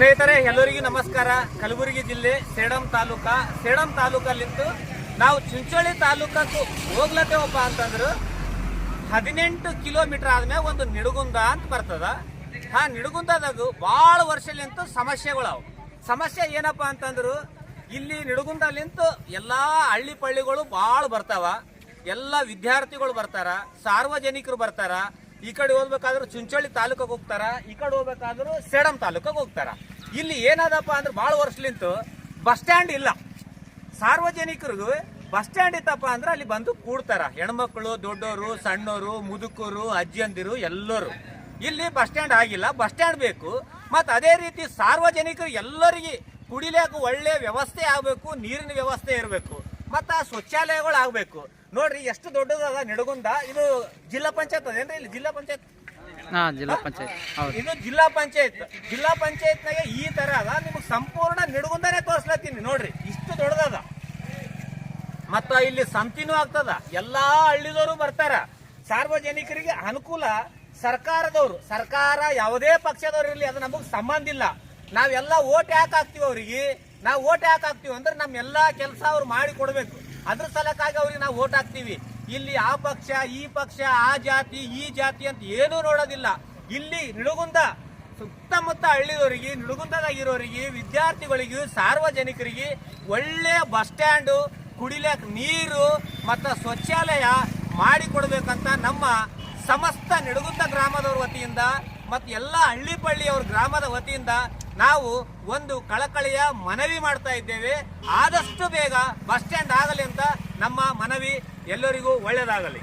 ಸ್ನೇಹಿತರೆ ಎಲ್ಲರಿಗೂ ನಮಸ್ಕಾರ. ಕಲಬುರಗಿ ಜಿಲ್ಲೆ ಸೇಡಂ ತಾಲೂಕಲ್ಲಿದ್ದು ನಾವು ಚಿಂಚೋಳಿ ತಾಲೂಕಕ್ಕೂ ಹೋಗ್ಲತ್ತೇವಪ್ಪ ಅಂತಂದ್ರು 18 ಕಿಲೋಮೀಟರ್ ಆದ್ಮೇಲೆ ಒಂದು ನಿಡಗುಂದ ಅಂತ ಬರ್ತದ. ಆ ನಿಡಗುಂದದಾಗ ಭಾಳ ವರ್ಷಲಿಂತ ಸಮಸ್ಯೆಗಳವು. ಸಮಸ್ಯೆ ಏನಪ್ಪಾ ಅಂತಂದ್ರು ಇಲ್ಲಿ ನಿಡಗುಂದಲಿಂತ ಎಲ್ಲಾ ಹಳ್ಳಿ ಪಳ್ಳಿಗಳು ಭಾಳ ಬರ್ತಾವ. ಎಲ್ಲ ವಿದ್ಯಾರ್ಥಿಗಳು ಬರ್ತಾರ, ಸಾರ್ವಜನಿಕರು ಬರ್ತಾರ. ಈ ಕಡೆ ಹೋಗ್ಬೇಕಾದ್ರೂ ಚಿಂಚೋಳಿ ತಾಲೂಕಿಗೆ ಹೋಗ್ತಾರ, ಈ ಕಡೆ ಹೋಗ್ಬೇಕಾದ್ರೂ ಸೇಡಂ ತಾಲೂಕಿಗೆ ಹೋಗ್ತಾರ. ಇಲ್ಲಿ ಏನದಪ್ಪ ಅಂದ್ರೆ ಭಾಳ ವರ್ಷಲಿಂತ ಬಸ್ ಸ್ಟ್ಯಾಂಡ್ ಇಲ್ಲ. ಸಾರ್ವಜನಿಕರಿಗೂ ಬಸ್ ಸ್ಟ್ಯಾಂಡ್ ಇತ್ತಪ್ಪ ಅಂದ್ರೆ ಅಲ್ಲಿ ಬಂದು ಕೂಡ್ತಾರ. ಹೆಣ್ಮಕ್ಳು, ದೊಡ್ಡವರು, ಸಣ್ಣವರು, ಮುದುಕರು, ಅಜ್ಜಿಯಂದಿರು ಎಲ್ಲರೂ. ಇಲ್ಲಿ ಬಸ್ ಸ್ಟ್ಯಾಂಡ್ ಆಗಿಲ್ಲ, ಬಸ್ ಸ್ಟ್ಯಾಂಡ್ ಬೇಕು. ಮತ್ತು ಅದೇ ರೀತಿ ಸಾರ್ವಜನಿಕರು ಎಲ್ಲರಿಗೆ ಕುಡಿಲಿಕ್ಕೆ ಒಳ್ಳೆ ವ್ಯವಸ್ಥೆ ಆಗಬೇಕು, ನೀರಿನ ವ್ಯವಸ್ಥೆ ಇರಬೇಕು, ಮತ್ತು ಶೌಚಾಲಯಗಳು ಆಗಬೇಕು. ನೋಡ್ರಿ ಎಷ್ಟು ದೊಡ್ಡದಾದ ನಿಡಗುಂದ. ಇದು ಜಿಲ್ಲಾ ಪಂಚಾಯತ್ ಅದೇನ್ರಿ? ಇಲ್ಲಿ ಜಿಲ್ಲಾ ಪಂಚಾಯತ್ ಇದು ಜಿಲ್ಲಾ ಪಂಚಾಯತ್ನಾಗ ಈ ತರ ಅದ. ನಿಮ್ಗೆ ಸಂಪೂರ್ಣ ನಿಡಗುಂದನೇ ತೋರ್ಸ್ಲತ್ತೀನಿ. ನೋಡ್ರಿ ಇಷ್ಟು ದೊಡ್ಡದದ. ಮತ್ತ ಇಲ್ಲಿ ಸಂತಿನೂ ಆಗ್ತದ. ಎಲ್ಲಾ ಹಳ್ಳಿದವರು ಬರ್ತಾರ. ಸಾರ್ವಜನಿಕರಿಗೆ ಅನುಕೂಲ. ಸರ್ಕಾರ ಯಾವುದೇ ಪಕ್ಷದವ್ರು ಇರಲಿ, ಅದು ನಮಗ್ ಸಂಬಂಧ ಇಲ್ಲ. ನಾವೆಲ್ಲ ಓಟ್ ಯಾಕೆ ಹಾಕ್ತಿವಿ ಅವ್ರಿಗೆ? ನಾವು ಓಟ್ ಯಾಕೆ ಹಾಕ್ತಿವಿ ಅಂದ್ರೆ ನಮ್ಮೆಲ್ಲಾ ಕೆಲಸ ಅವ್ರು ಮಾಡಿ ಕೊಡ್ಬೇಕು. ಅದ್ರ ಸಲಕ್ಕಾಗಿ ಅವ್ರಿಗೆ ನಾವು ಓಟ್ ಹಾಕ್ತಿವಿ. ಇಲ್ಲಿ ಆ ಪಕ್ಷ, ಈ ಪಕ್ಷ, ಆ ಜಾತಿ, ಈ ಜಾತಿ ಅಂತ ಏನೂ ನೋಡೋದಿಲ್ಲ. ಇಲ್ಲಿ ನಿಡಗುಂದ ಸುತ್ತಮುತ್ತ ಹಳ್ಳಿದವರಿಗೆ, ನಿಡಗುಂದದಾಗಿರೋರಿಗೆ, ವಿದ್ಯಾರ್ಥಿಗಳಿಗೆ, ಸಾರ್ವಜನಿಕರಿಗೆ ಒಳ್ಳೆ ಬಸ್ ಸ್ಟ್ಯಾಂಡು, ಕುಡಿಲಿಕ್ಕೆ ನೀರು ಮತ್ತು ಶೌಚಾಲಯ ಮಾಡಿಕೊಡ್ಬೇಕಂತ ನಮ್ಮ ಸಮಸ್ತ ನಿಡಗುಂದ ಗ್ರಾಮದವ್ರ ವತಿಯಿಂದ ಮತ್ತು ಎಲ್ಲ ಹಳ್ಳಿ ಪಳ್ಳಿಯವ್ರ ಗ್ರಾಮದ ವತಿಯಿಂದ ನಾವು ಒಂದು ಕಳಕಳಿಯ ಮನವಿ ಮಾಡ್ತಾ ಇದ್ದೇವೆ. ಆದಷ್ಟು ಬೇಗ ಬಸ್ ಸ್ಟ್ಯಾಂಡ್ ಆಗಲಿ ಅಂತ ನಮ್ಮ ಮನವಿ. ಎಲ್ಲರಿಗೂ ಒಳ್ಳೆಯದಾಗಲಿ.